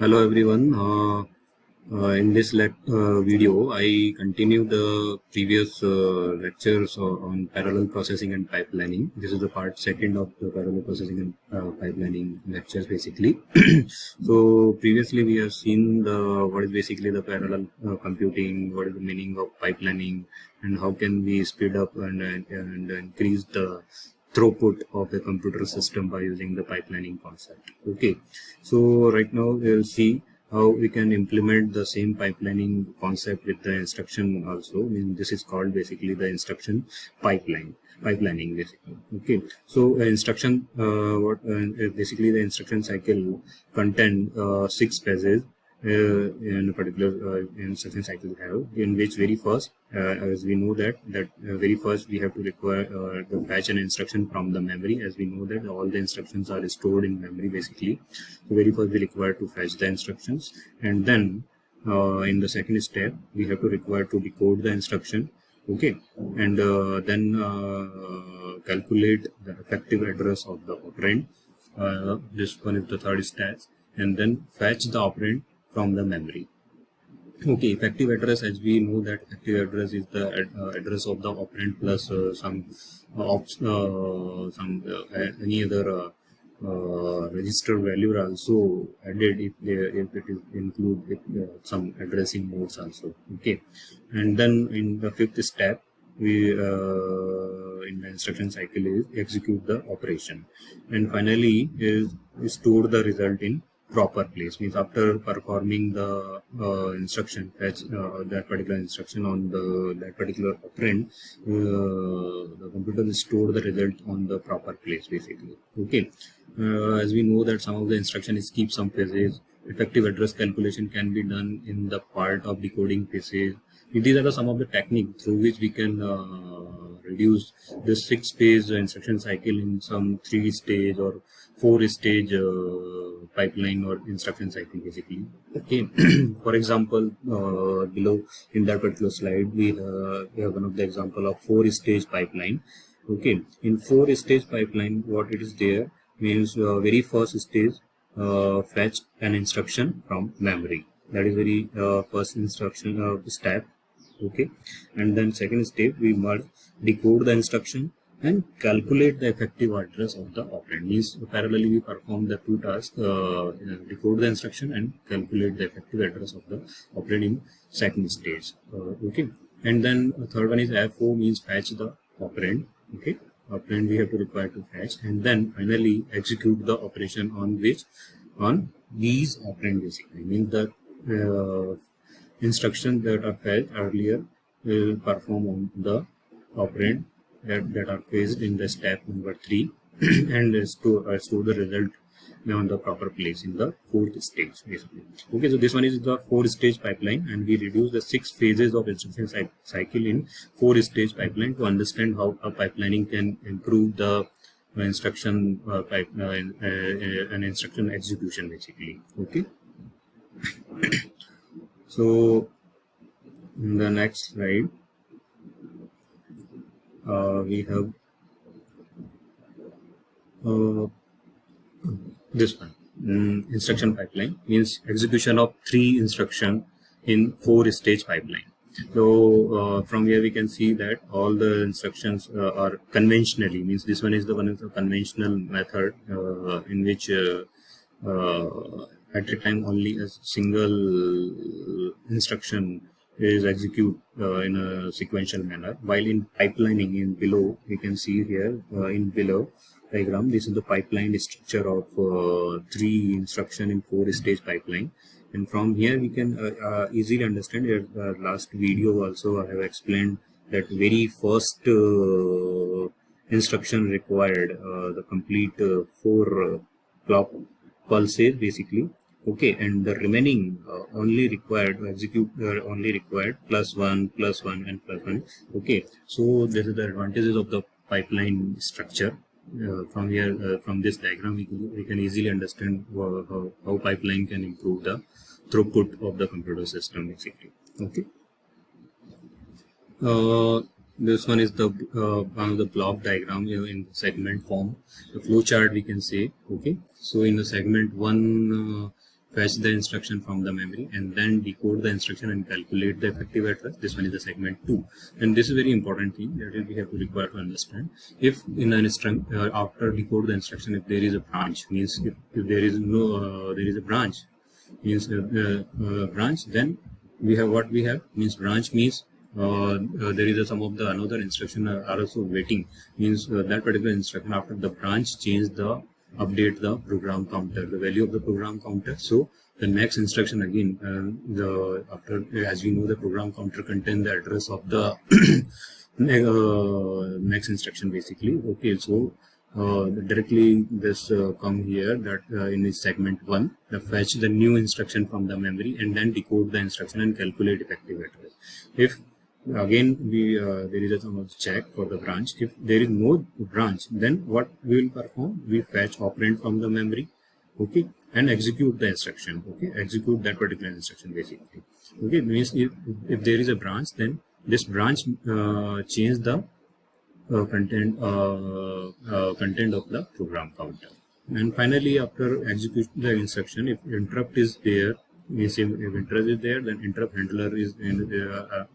Hello everyone. In this video, I continue the previous lectures on parallel processing and pipelining. This is the part second of the parallel processing and pipelining lectures, basically. So previously we have seen what is basically the parallel computing, what is the meaning of pipelining, and how can we speed up and increase the throughput of a computer system by using the pipelining concept. Okay, so right now we'll see how we can implement the same pipelining concept with the instruction also. I mean, this is called basically the instruction pipelining basically. Okay, so instruction basically the instruction cycle contain 6 phases in a particular instruction cycle we have, in which very first, as we know that very first we have to require to fetch an instruction from the memory. As we know that all the instructions are stored in memory basically, so very first we require to fetch the instructions, and then in the second step we have to require to decode the instruction. Okay, and then calculate the effective address of the operand. This one is the third step, and then fetch the operand from the memory. Okay, effective address, as we know that effective address is the address of the operand plus any other register value are also added if it is include with some addressing modes also. Okay, and then in the fifth step we in the instruction cycle is execute the operation, and finally is store the result in proper place. Means after performing the instruction fetch that particular instruction on that particular operand, the computer will store the result on the proper place basically. Okay, as we know that some of the instruction is keep some phases. Effective address calculation can be done in the part of decoding phases. These are some of the techniques through which we can reduce the 6-phase instruction cycle in some 3-stage or 4-stage pipeline or instruction cycle basically. Okay, for example, below in that particular slide we have one of the example of 4-stage pipeline. Okay, in 4-stage pipeline, what it is there means very first stage fetch an instruction from memory. That is very first instruction step. Okay, and then second step we must decode the instruction and calculate the effective address of the operand. Means parallelly we perform the two tasks, decode the instruction and calculate the effective address of the operand in second stage. Okay, and then third one is FO, means fetch the operand. Okay, operand we have to require to fetch, and then finally execute the operation on these operand basically. Means the instructions that are fetched earlier will perform on the operand that are placed in the step number 3 and store the result on the proper place in the 4th stage basically. Okay, so this one is the 4-stage pipeline, and we reduce the 6 phases of instruction cycle in 4-stage pipeline to understand how a pipelining can improve the instruction and instruction execution basically. Okay, so in the next slide we have this one. Instruction pipeline means execution of 3 instruction in 4-stage pipeline. So from here we can see that all the instructions are conventionally, means this one is the one of the conventional method in which at a time only a single instruction is executed in a sequential manner, while in pipelining in below we can see here in below diagram, this is the pipeline structure of 3 instruction in 4-stage pipeline. And from here we can easily understand that last video also I have explained that very first instruction required the complete 4 clock pulses basically. Okay, and the remaining only required to execute only required +1, +1 and +1. Okay, so this is the advantages of the pipeline structure. From here, from this diagram we can easily understand how pipeline can improve the throughput of the computer system basically. Okay, this one is the one of the block diagram in the segment form, the flow chart we can say. Okay, so in the segment 1 fetch the instruction from the memory and then decode the instruction and calculate the effective address. This one is the segment 2, and this is very important thing that we have to require to understand. If in an after decode the instruction, if there is a branch, means if there is no there is a branch, means branch, then we have what we have, means branch means there is some of the another instruction are also waiting, means that particular instruction after the branch change the update the program counter, the value of the program counter. So the next instruction again, the after, as we know, the program counter contain the address of the next instruction basically. Okay, so directly this come here that in this segment 1, the fetch the new instruction from the memory and then decode the instruction and calculate effective address. If again we there is a some check for the branch, if there is no branch, then what we will perform, we fetch operand from the memory, okay, and execute the instruction, okay, execute that particular instruction basically. Okay, means if there is a branch, then this branch change the content of the program counter. And finally, after execute the instruction, if interrupt is there, means if interrupt is there, then interrupt handler is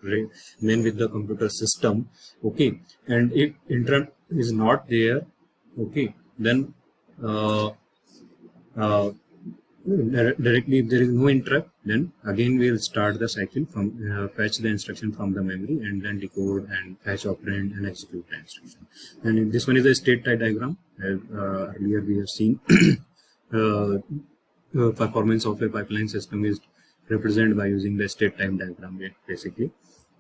remain with the computer system, okay. And if interrupt is not there, okay, then directly if there is no interrupt, then again we will start the cycle from fetch the instruction from the memory and then decode and fetch operand and execute the instruction. And this one is a state type diagram. As earlier we have seen, performance of a pipeline system is represented by using the state type diagram basically.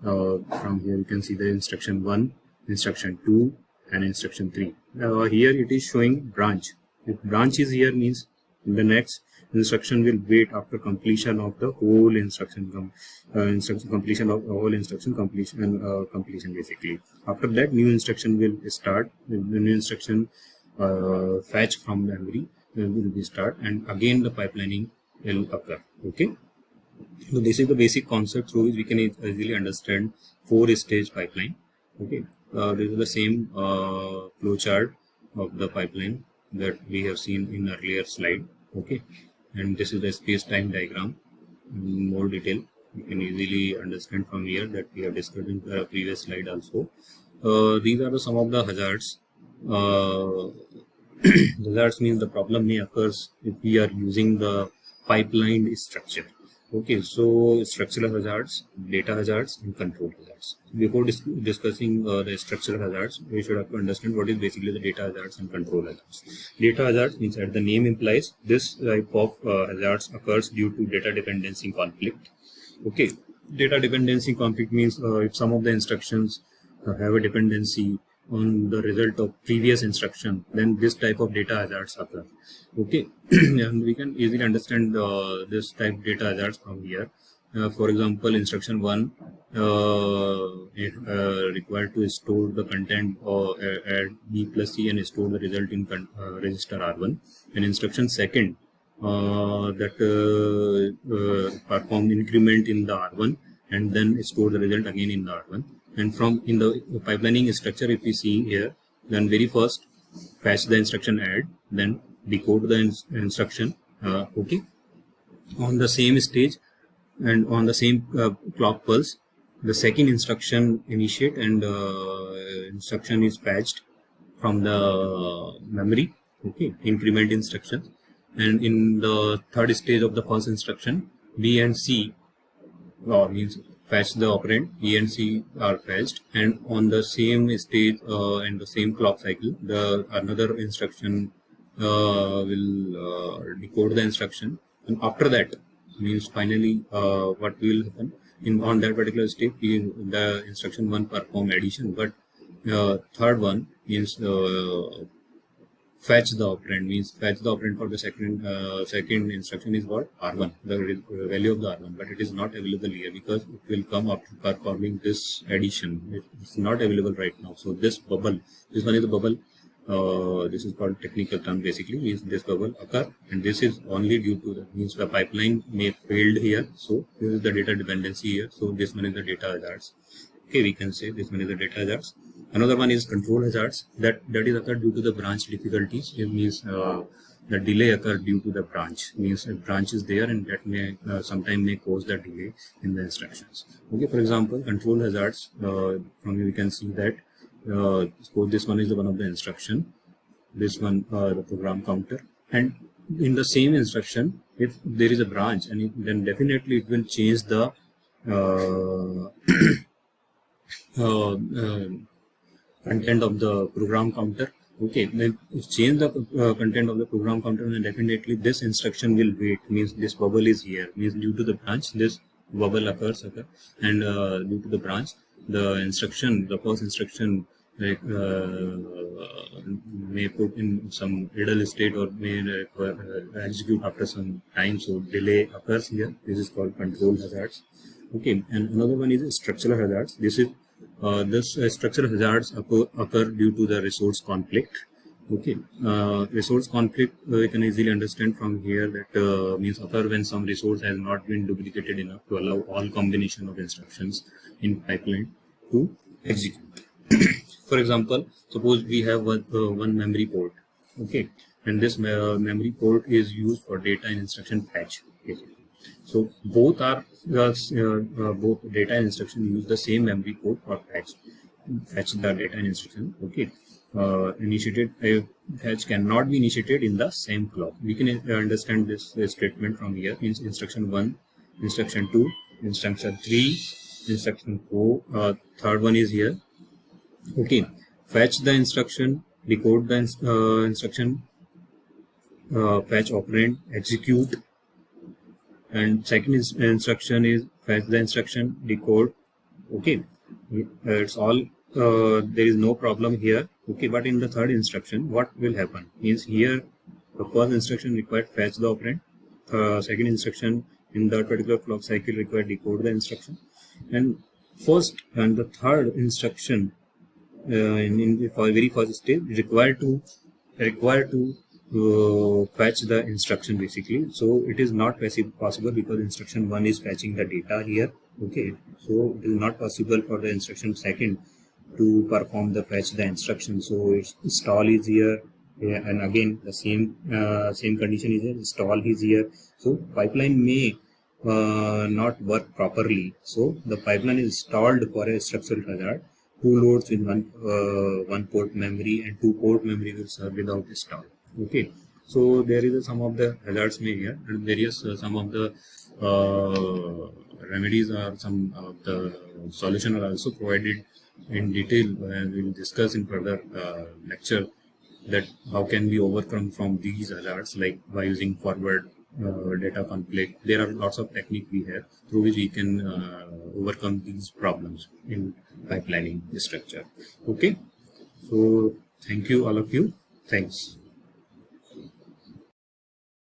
From here you can see the instruction 1, instruction 2 and instruction 3. Here it is showing branch. If branch is here, means the next instruction will wait after completion of the whole instruction, completion of the whole instruction completion basically. After that, new instruction will start. The new instruction fetch from memory will be start, and again the pipelining will occur. Okay, so this is the basic concept through which we can easily understand 4-stage pipeline. Okay, this is the same flow chart of the pipeline that we have seen in earlier slide. Okay, and this is the space-time diagram in more detail. You can easily understand from here that we have discussed in the previous slide also. These are some of the hazards. Hazards means the problem may occurs if we are using the pipeline structure. Okay, so structural hazards, data hazards, and control hazards. Before discussing the structural hazards, we should have to understand what is basically the data hazards and control hazards. Data hazards means, as the name implies, this type of hazards occurs due to data dependency conflict. Okay, data dependency conflict means if some of the instructions have a dependency on the result of previous instruction, then this type of data hazards occur. Okay, and we can easily understand this type of data hazards from here. For example, instruction 1 required to store the content or add b plus c and store the result in register R1, and instruction 2 that perform increment in the R1 and then store the result again in the R1. And from in the pipelining structure, if we see here, then very first fetch the instruction add, then decode the instruction, okay, on the same stage and on the same clock pulse. The second instruction initiate and instruction is fetched from the memory, okay, increment instruction. And in the third stage of the first instruction, B and C means fetch the operand, B and C are fetched, and on the same stage and the same clock cycle, the another instruction will decode the instruction. And after that, means finally what will happen in on that particular stage, the instruction 1 perform addition, but third one means fetch the operand, means fetch the operand for the second instruction is what? R1, the value of the R1, but it is not available here because it will come after performing this addition. It's not available right now. So this bubble, this one is the bubble. This is called technical term basically, means this bubble occur, and this is only due to the means the pipeline may failed here. So this is the data dependency here. So this one is the data hazards. Okay, we can say this one is the data hazards. Another one is control hazards, that is occurred due to the branch difficulties. It means the delay occur due to the branch. Means a branch is there and that may sometime may cause the delay in the instructions. Okay, for example, control hazards. From here we can see that suppose this one is the one of the instruction, this one the program counter, and in the same instruction, if there is a branch, and then definitely it will change the uh, content of the program counter. Okay, then if change the content of the program counter, then definitely this instruction will wait. Means this bubble is here. Means due to the branch, this bubble occurs, and due to the branch, the first instruction like may put in some idle state or may execute after some time. So delay occurs here. This is called control hazards. Okay, and another one is structural hazards. This structural hazards occur due to the resource conflict. Okay, resource conflict we can easily understand from here that means occur when some resource has not been duplicated enough to allow all combination of instructions in pipeline to execute. For example, suppose we have one memory port. Okay, and this memory port is used for data and instruction fetch. Okay. So both both data and instruction use the same memory port for fetch the data and instruction. Okay, fetch cannot be initiated in the same clock. We can understand this statement from here. Means instruction 1, instruction 2, instruction 3, instruction 4. Third one is here. Okay, fetch the instruction, decode the instruction, fetch operand, execute. And second instruction is fetch the instruction, decode. Okay, it's all there is no problem here. Okay, but in the third instruction, what will happen? Means here the first instruction required fetch the operand, second instruction in that particular clock cycle required decode the instruction, and first and the third instruction in the very first stage required to fetch the instruction basically. So it is not possible because instruction 1 is fetching the data here. Okay, so it is not possible for the instruction second to perform the fetch the instruction. So its stall is here, and again the same condition is here, stall is here. So pipeline may not work properly. So the pipeline is stalled for a structural hazard. 2 loads with one port memory and 2 port memory will serve without a stall. Okay, so there is some of the hazards may here, and various some of the remedies or some of the solution are also provided in detail, and we will discuss in further lecture that how can we overcome from these hazards, like by using forward data conflict. There are lots of technique we have through which we can overcome these problems in pipelining structure. Okay, so thank you all of you. Thanks.